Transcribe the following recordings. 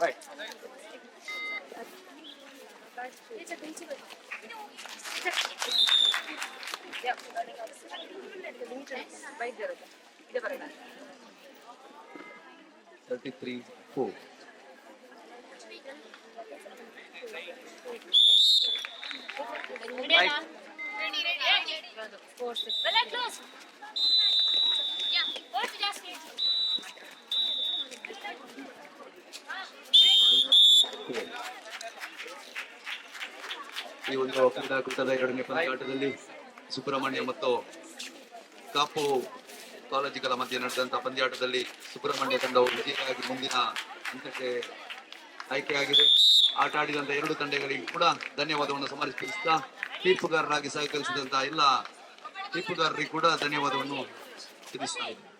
Right. Yeah. 33-4. Right. ಈ ಒಂದು ಕ್ರೀಡಾಕೂಟದ ಎರಡನೇ ಪಂದ್ಯಾಟದಲ್ಲಿ ಸುಬ್ರಹ್ಮಣ್ಯ ಮತ್ತು ಕಾಪು ಕಾಲೇಜುಗಳ ಮಧ್ಯೆ ನಡೆದಂತಹ ಪಂದ್ಯಾಟದಲ್ಲಿ ಸುಬ್ರಹ್ಮಣ್ಯ ತಂಡವು ವಿಜಯಿಯಾಗಿ ಮುಂದಿನ ಹಂತಕ್ಕೆ ಆಯ್ಕೆಯಾಗಿದೆ. ಆಟ ಆಡಿದಂತ ಎರಡು ತಂಡಗಳಿಗೆ ಕೂಡ ಧನ್ಯವಾದವನ್ನು ಸಮರ್ಪಿಸುತ್ತಾ ತೀರ್ಪುಗಾರರಾಗಿ ಸಹಕರಿಸಿದಂತಹ ಎಲ್ಲ ತೀರ್ಪುಗಾರರಿಗೆ ಕೂಡ ಧನ್ಯವಾದವನ್ನು ತಿಳಿಸ್ತಾ ಇದ್ದೇನೆ.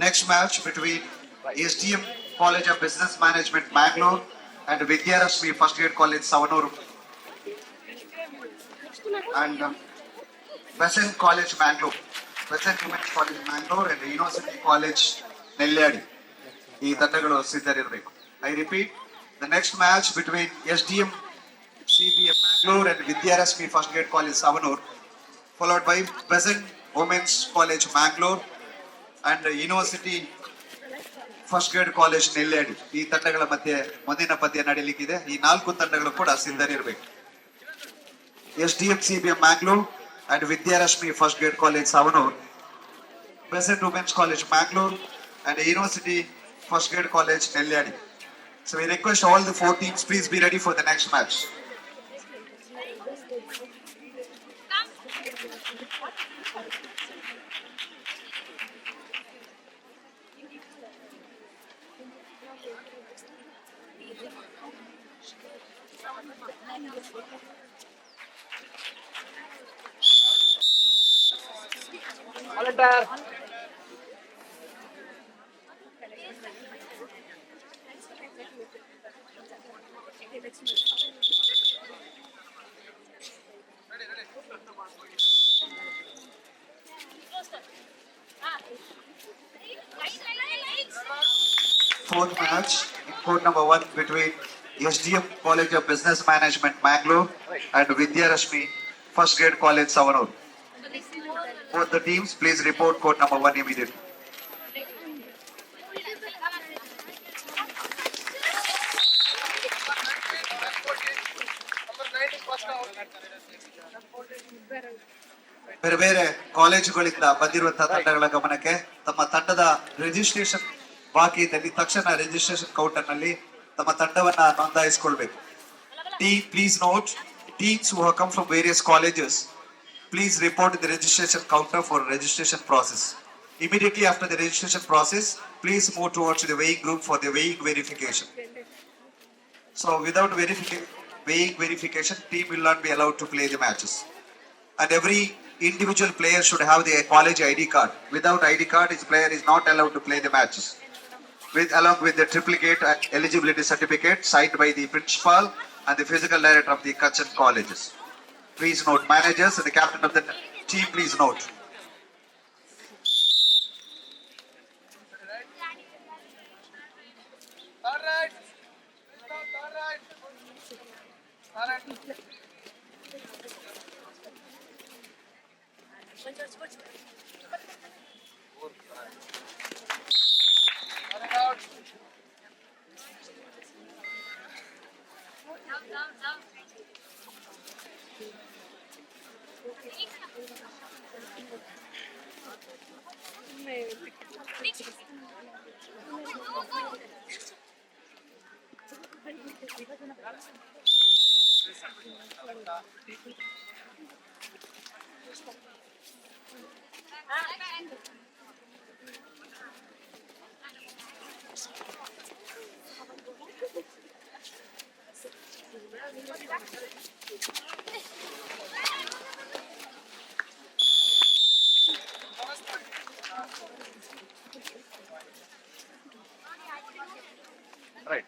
Next match between SDM College of Business Management Mangalore and Vidyarashmi First Grade College Savanur and Besant College Mangalore, Besant Women's College Mangalore and University College Nelladi. ಈ ತಂಡಗಳು ಸಿದ್ಧರಿರಬೇಕು. I repeat, the next match between SDM CBM Mangalore and Vidyarashmi First Grade College Savanur, followed by Besant Women's College Mangalore and University First Grade College Nelladi. ಈ ತಂಡಗಳ ಮಧ್ಯೆ ಮುಂದಿನ ಪಂದ್ಯ ನಡೆಯಲಿಕ್ಕಿದೆ. ಈ ನಾಲ್ಕು ತಂಡಗಳು ಕೂಡ ಸಿದ್ಧರಿರಬೇಕು. SDM CBM Mangalore and Vidyarashmi First Grade College Savanur, Besant Women's College Mangalore and University First Grade College Nelladi. So we request all the four teams, please be ready for the next match. Volunteer. Fourth match in court number 1 between SDM College of Business Management Mangalore and Vidyarashmi First Grade College Savanur. Both the teams, please report court number 1 immediately. ಬೇರೆ ಬೇರೆ ಕಾಲೇಜುಗಳಿಂದ ಬಂದಿರುವಂತಹ ತಂಡಗಳ ಗಮನಕ್ಕೆ, ತಮ್ಮ ತಂಡದ registration ಬಾಕಿ ಇದ್ದಲ್ಲಿ ತಕ್ಷಣ ರಿಜಿಸ್ಟ್ರೇಷನ್ ಕೌಂಟರ್ ನಲ್ಲಿ ತಮ್ಮ ತಂಡವನ್ನ ನೋಂದಾಯಿಸಿಕೊಳ್ಬೇಕು. Please note, teams who have come from various colleges, please report in the registration counter for registration process. Immediately after the registration process, please move towards the weighing group for the weighing verification. So without weighing verification, team will not be allowed to play the matches. And every individual player should have the college ID card. Without ID card, his player is not allowed to play the matches. Along with the triplicate eligibility certificate signed by the principal and the physical director of the concerned colleges. Please note, managers and the captain of the team, please note. All right. Right.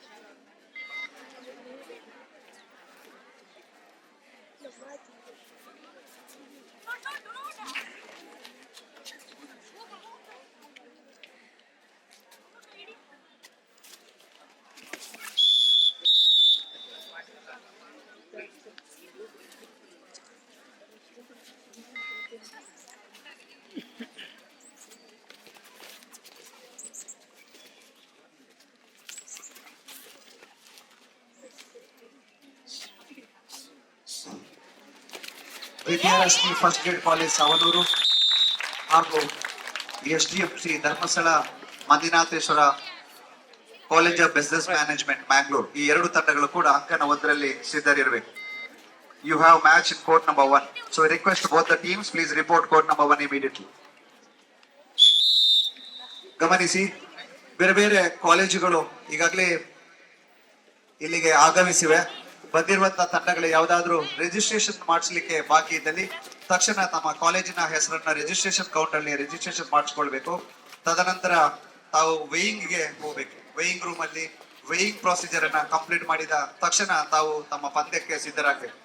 Vidyarashmi first grade college Savanur ಹಾಗೂ SDFC Dharmasthala Manjunatheshwara college of business management Mangalore, ಈ ಎರಡು ತಂಡಗಳು ಕೂಡ ಅಂಕನ ಒಂದರಲ್ಲಿ ಸಿದ್ಧರಿರಬೇಕು. You have match in court number 1. So I request both the teams, please report court number 1 immediately. ಗಮನಿಸಿ, ಬೇರೆ ಬೇರೆ ಕಾಲೇಜುಗಳು ಈಗಾಗಲೇ ಇಲ್ಲಿಗೆ ಆಗಮಿಸಿವೆ. ಬಂದಿರುವಂತಹ ತಂಡಗಳು ಯಾವುದಾದ್ರೂ ರಿಜಿಸ್ಟ್ರೇಷನ್ ಮಾಡಿಸ್ಲಿಕ್ಕೆ ಬಾಕಿ ಇದ್ದಲ್ಲಿ ತಕ್ಷಣ ತಮ್ಮ ಕಾಲೇಜಿನ ಹೆಸರನ್ನ ರಿಜಿಸ್ಟ್ರೇಷನ್ ಕೌಂಟರ್ ಅಲ್ಲಿ ರಿಜಿಸ್ಟ್ರೇಷನ್ ಮಾಡಿಸ್ಕೊಳ್ಬೇಕು. ತದನಂತರ ತಾವು ವೇಯಿಂಗ್ ಗೆ ಹೋಗ್ಬೇಕು. ವೇಯಿಂಗ್ ರೂಮ್ ಅಲ್ಲಿ ವೇಯಿಂಗ್ ಪ್ರೊಸೀಜರ್ ಅನ್ನ ಕಂಪ್ಲೀಟ್ ಮಾಡಿದ ತಕ್ಷಣ ತಾವು ತಮ್ಮ ಪಂದ್ಯಕ್ಕೆ ಸಿದ್ಧರಾಗಬೇಕು.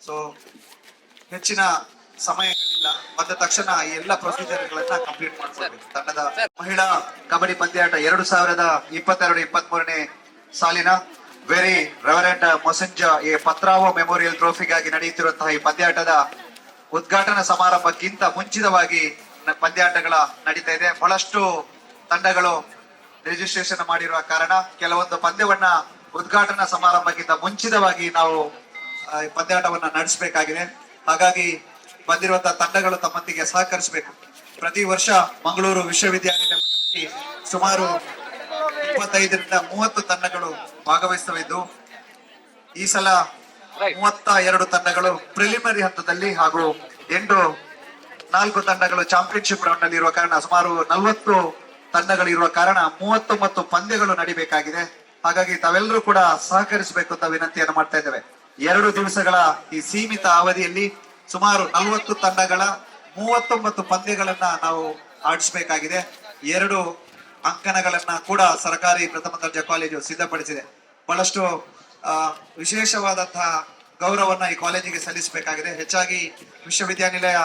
ಸೊ ಹೆಚ್ಚಿನ ಸಮಯಗಳಿಲ್ಲ, ಬಂದ ತಕ್ಷಣ ಈ ಎಲ್ಲ ಪ್ರೊಸೀಜರ್ ಗಳನ್ನ ಕಂಪ್ಲೀಟ್ ಮಾಡ್ಕೊಳ್ಬೇಕು. ತಂಡದ ಮಹಿಳಾ ಕಬಡ್ಡಿ ಪಂದ್ಯಾಟ 2022-23ನೇ ಸಾಲಿನ ವೆರಿ ರೆವರೆಂಡ್ ಮೊಸಂಜ A.PATRAO ಮೆಮೋರಿಯಲ್ ಟ್ರೋಫಿಗಾಗಿ ನಡೆಯುತ್ತಿರುವಂತಹ ಈ ಪಂದ್ಯಾಟದ ಉದ್ಘಾಟನಾ ಸಮಾರಂಭಕ್ಕಿಂತ ಮುಂಚಿತವಾಗಿ ಪಂದ್ಯಾಟಗಳ ನಡೀತಾ ಇದೆ. ಬಹಳಷ್ಟು ತಂಡಗಳು ರಿಜಿಸ್ಟ್ರೇಷನ್ ಮಾಡಿರುವ ಕಾರಣ ಕೆಲವೊಂದು ಪಂದ್ಯವನ್ನ ಉದ್ಘಾಟನಾ ಸಮಾರಂಭಕ್ಕಿಂತ ಮುಂಚಿತವಾಗಿ ನಾವು ಪಂದ್ಯಾಟವನ್ನ ನಡೆಸಬೇಕಾಗಿದೆ. ಹಾಗಾಗಿ ಬಂದಿರುವಂತಹ ತಂಡಗಳು ತಮ್ಮೊಂದಿಗೆ ಸಹಕರಿಸಬೇಕು. ಪ್ರತಿ ವರ್ಷ ಮಂಗಳೂರು ವಿಶ್ವವಿದ್ಯಾನಿಲಯ ಮಟ್ಟದಲ್ಲಿ ಸುಮಾರು 25ರಿಂದ 30 ತಂಡಗಳು ಭಾಗವಹಿಸುತ್ತಿದ್ದು, ಈ ಸಲ 32 ತಂಡಗಳು ಪ್ರಿಲಿಮಿನರಿ ಹಂತದಲ್ಲಿ ಹಾಗೂ 4 ತಂಡಗಳು ಚಾಂಪಿಯನ್ಶಿಪ್ ರೌಂಡ್ ನಲ್ಲಿ ಇರುವ ಕಾರಣ ಸುಮಾರು 40 ತಂಡಗಳು ಇರುವ ಕಾರಣ 39 ಪಂದ್ಯಗಳು ನಡಿಬೇಕಾಗಿದೆ. ಹಾಗಾಗಿ ತಾವೆಲ್ಲರೂ ಕೂಡ ಸಹಕರಿಸಬೇಕು ಅಂತ ವಿನಂತಿಯನ್ನು ಮಾಡ್ತಾ ಇದ್ದೇವೆ. 2 ದಿವಸಗಳ ಈ ಸೀಮಿತ ಅವಧಿಯಲ್ಲಿ ಸುಮಾರು 40 ತಂಡಗಳ 39 ಪಂದ್ಯಗಳನ್ನ ನಾವು ಆಡಿಸಬೇಕಾಗಿದೆ. 2 ಅಂಕಣಗಳನ್ನ ಕೂಡ ಸರ್ಕಾರಿ ಪ್ರಥಮ ದರ್ಜೆ ಕಾಲೇಜು ಸಿದ್ಧಪಡಿಸಿದೆ. ಬಹಳಷ್ಟು ವಿಶೇಷವಾದಂತಹ ಗೌರವವನ್ನ ಈ ಕಾಲೇಜಿಗೆ ಸಲ್ಲಿಸಬೇಕಾಗಿದೆ. ಹೆಚ್ಚಾಗಿ ವಿಶ್ವವಿದ್ಯಾನಿಲಯ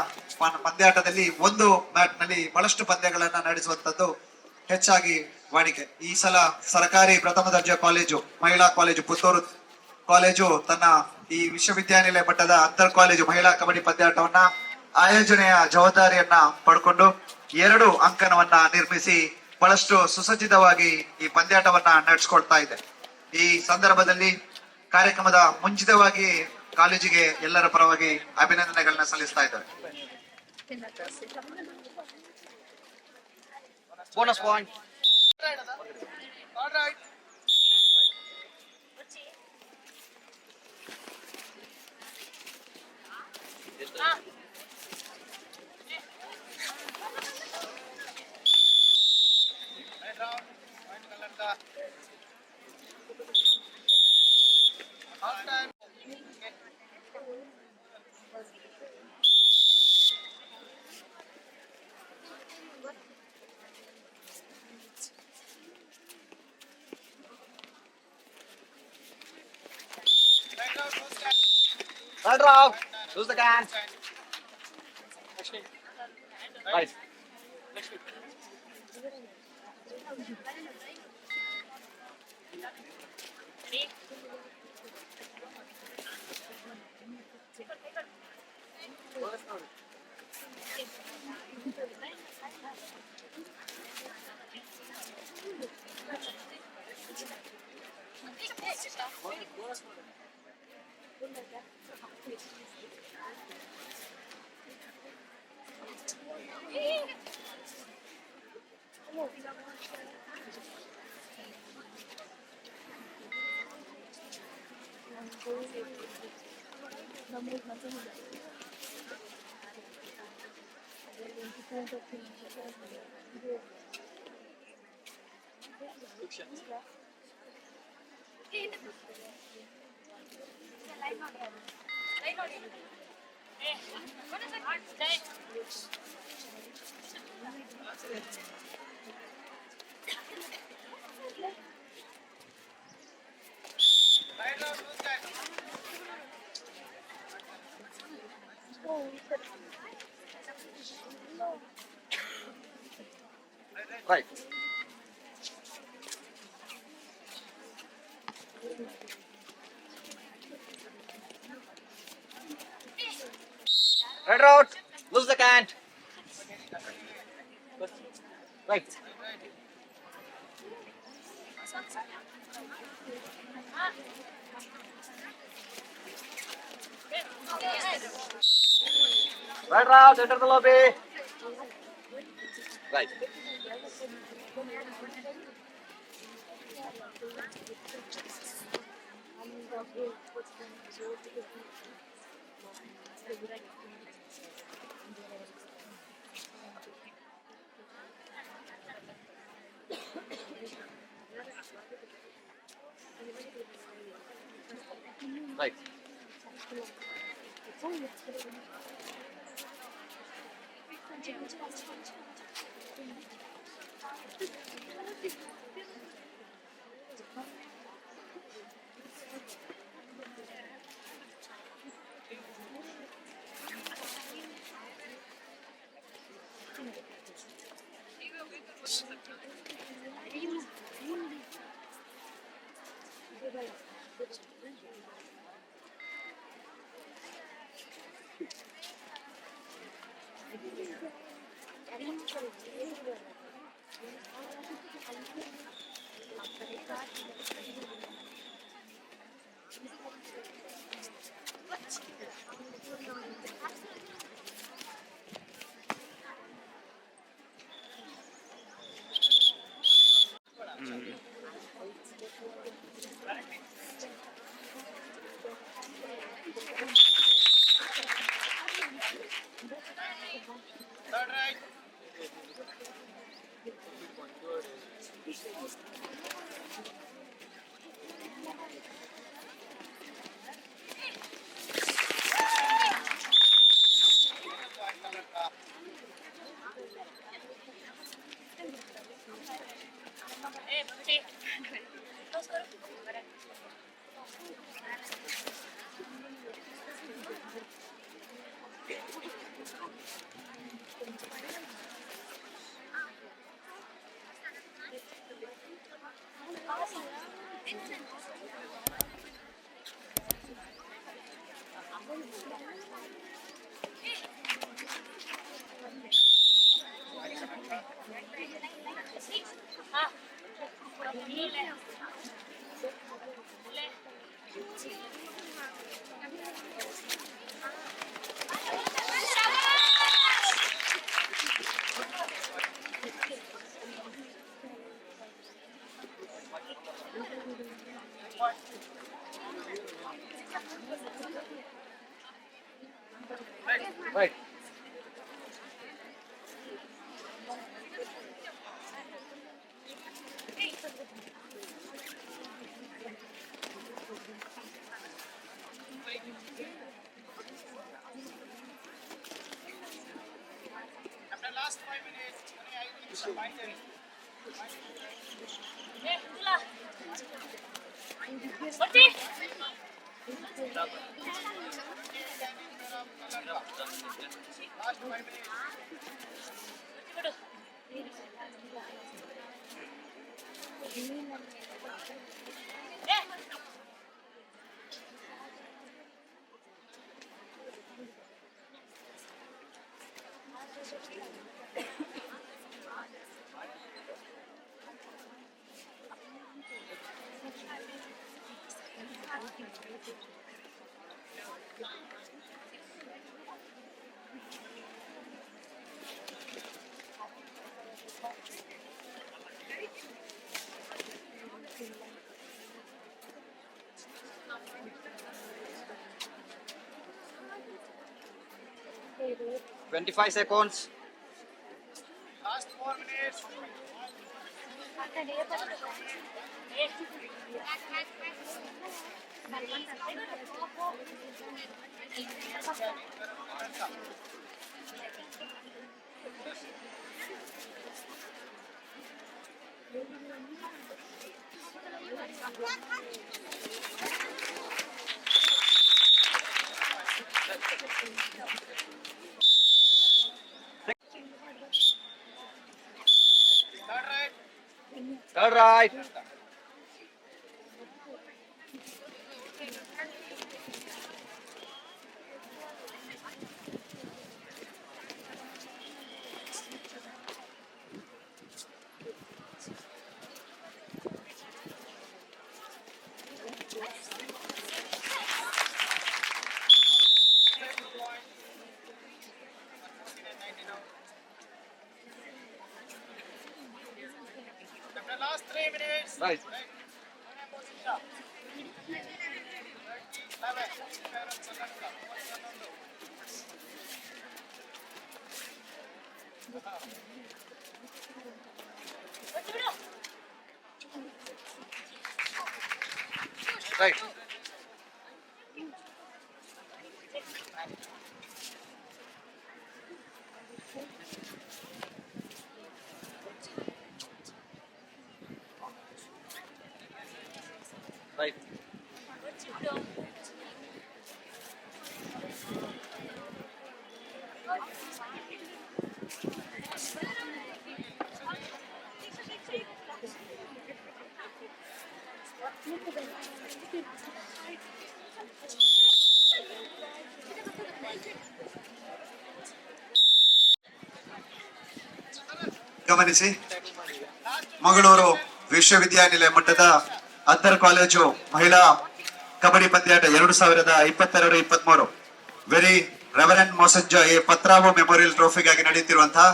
ಪಂದ್ಯಾಟದಲ್ಲಿ ಒಂದು ಮ್ಯಾಟ್ ನಲ್ಲಿ ಬಹಳಷ್ಟು ಪಂದ್ಯಗಳನ್ನ ನಡೆಸುವಂತದ್ದು ಹೆಚ್ಚಾಗಿ ವಾಡಿಕೆ. ಈ ಸಲ ಸರ್ಕಾರಿ ಪ್ರಥಮ ದರ್ಜೆ ಕಾಲೇಜು ಮಹಿಳಾ ಕಾಲೇಜು ಪುತ್ತೂರು ಕಾಲೇಜು ತನ್ನ ಈ ವಿಶ್ವವಿದ್ಯಾನಿಲಯ ಮಟ್ಟದ ಅಂತರ್ ಕಾಲೇಜು ಮಹಿಳಾ ಕಬಡ್ಡಿ ಪಂದ್ಯಾಟವನ್ನ ಆಯೋಜನೆಯ ಜವಾಬ್ದಾರಿಯನ್ನ ಪಡ್ಕೊಂಡು 2 ಅಂಕಣವನ್ನ ನಿರ್ಮಿಸಿ ಬಹಳಷ್ಟು ಸುಸಜ್ಜಿತವಾಗಿ ಈ ಪಂದ್ಯಾಟವನ್ನ ನಡೆಸ್ಕೊಳ್ತಾ ಇದೆ. ಈ ಸಂದರ್ಭದಲ್ಲಿ ಕಾರ್ಯಕ್ರಮದ ಮುಂಚಿತವಾಗಿ ಕಾಲೇಜಿಗೆ ಎಲ್ಲರ ಪರವಾಗಿ ಅಭಿನಂದನೆಗಳನ್ನ ಸಲ್ಲಿಸ್ತಾ ಇದ್ದಾರೆ. Bonus point. All right. REV. Who's the can? Right. Right. Red out. Lose the can. Right. Red out. Enter the lobby. Right. Right. Right. Twenty-five seconds. Third right. Last 3 minutes. Right. Right. Right. ಗಮನಿಸಿ, ಮಂಗಳೂರು ವಿಶ್ವವಿದ್ಯಾನಿಲಯ ಮಟ್ಟದ ಅಂತರ್ college ಮಹಿಳಾ ಕಬಡ್ಡಿ ಪಂದ್ಯಾಟ 2022-23 very reverend ಮೊಸಜ್ಜ A.PATRAO memorial ಟ್ರೋಫಿಗಾಗಿ ನಡೆಯುತ್ತಿರುವಂತಹ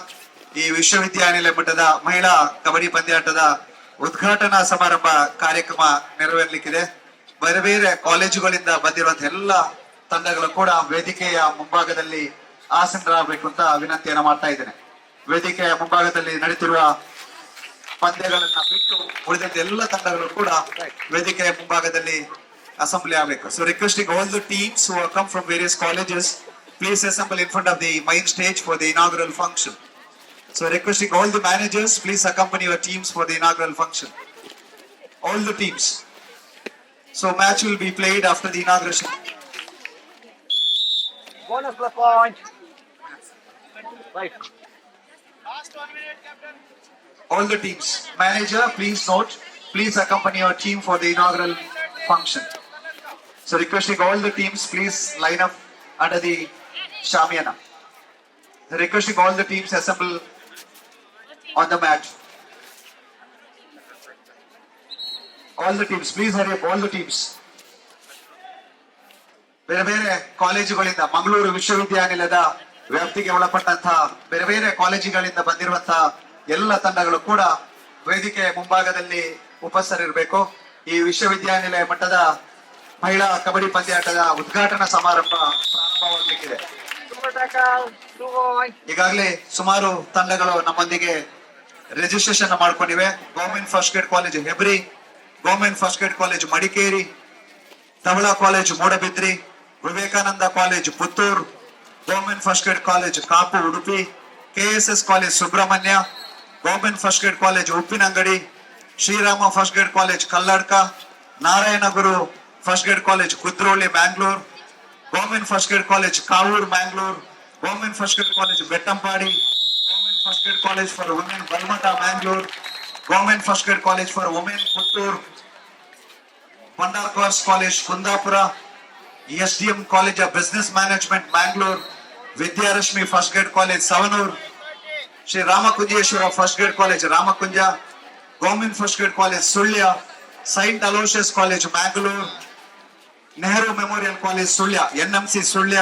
ಈ ವಿಶ್ವವಿದ್ಯಾನಿಲಯ ಮಟ್ಟದ ಮಹಿಳಾ ಕಬಡ್ಡಿ ಪಂದ್ಯಾಟದ ಉದ್ಘಾಟನಾ ಸಮಾರಂಭ ಕಾರ್ಯಕ್ರಮ ನೆರವೇರಲಿಕ್ಕಿದೆ. ಬೇರೆ ಬೇರೆ ಕಾಲೇಜುಗಳಿಂದ ಬಂದಿರುವಂತಹ ಎಲ್ಲ ತಂಡಗಳು ಕೂಡ ವೇದಿಕೆಯ ಮುಂಭಾಗದಲ್ಲಿ ಆಸೀನರಾಗಬೇಕು ಅಂತ ವಿನಂತಿಯನ್ನ ಮಾಡ್ತಾ ಇದ್ದೇನೆ. ವೇದಿಕೆಯ ಮುಂಭಾಗದಲ್ಲಿ ನಡೆಯುತ್ತಿರುವ ಪಂದ್ಯಗಳನ್ನ ಬಿಟ್ಟು ಉಳಿದ ಎಲ್ಲ ತಂಡಗಳು ಕೂಡ ವೇದಿಕೆಯ ಮುಂಭಾಗದಲ್ಲಿ ಅಸೆಂಬ್ಲಿ ಆಗಬೇಕು. So requesting all the teams who come from various colleges, please assemble in front of the main stage for the inaugural function. So requesting all the managers, please accompany your teams for the inaugural function. All the teams. So match will be played after the inauguration. Bonus plus point. Right. Last 1 minute, Captain. All the teams. Manager, please note, please accompany your team for the inaugural function. So requesting all the teams, please line up under the Shamiana. Requesting all the teams assemble on the mat. All the teams, please hurry up, all the teams. ಬೇರೆ ಬೇರೆ ಕಾಲೇಜುಗಳಿಂದ, ಮಂಗಳೂರು ವಿಶ್ವವಿದ್ಯಾನಿಲಯದ ವ್ಯಾಪ್ತಿಗೆ ಒಳಪಟ್ಟಂತಹ ಬೇರೆ ಬೇರೆ ಕಾಲೇಜುಗಳಿಂದ ಬಂದಿರುವಂತಹ ಎಲ್ಲ ತಂಡಗಳು ಕೂಡ ವೇದಿಕೆ ಮುಂಭಾಗದಲ್ಲಿ ಉಪಸ್ಥಿತರಿರಬೇಕು. ಈ ವಿಶ್ವವಿದ್ಯಾನಿಲಯ ಮಟ್ಟದ ಮಹಿಳಾ ಕಬಡ್ಡಿ ಪಂದ್ಯಾಟದ ಉದ್ಘಾಟನಾ ಸಮಾರಂಭ ಪ್ರಾರಂಭವಾಗಲಿಕ್ಕಿದೆ. Super tackle. 2 point. ಈಗಾಗಲೇ ಸುಮಾರು ತಂಡಗಳು ನಮ್ಮೊಂದಿಗೆ ರಿಜಿಸ್ಟ್ರೇಷನ್ ಮಾಡ್ಕೊಂಡಿವೆ. Government first grade college Hebri, government first grade college Madikeri, Dhavala college Moodbidri, Vivekananda college Puttur, government first grade college Kapu Udupi, KSS college Subrahmanya, government first grade college Uppinangady, Shrirama first grade college Kalladka, Narayana Guru first grade college Kudroli Mangalore, government first grade college Kavoor Mangalore, government first grade college Bettampady, government first grade college for women Balmatta Mangalore, government first grade college for women Puttur, Bhandarkars college Kundapura, SDM college of business management Mangalore, Vidyarashmi first grade college Savanur, Shri Ramakunjeshwara first grade college Ramakunja, government first grade college Sullia, saint Aloysius college Mangalore, Nehru memorial college Sullia, NMC Sullia,